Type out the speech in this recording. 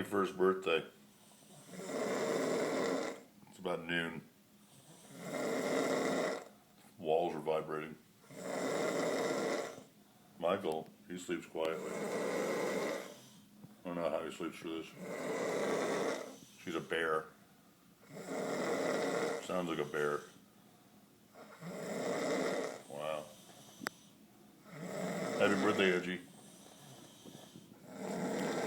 21st birthday. It's about noon. Walls are vibrating. Michael, he sleeps quietly. I don't know how he sleeps through this. She's a bear. Sounds like a bear. Wow. Happy birthday, Edgy.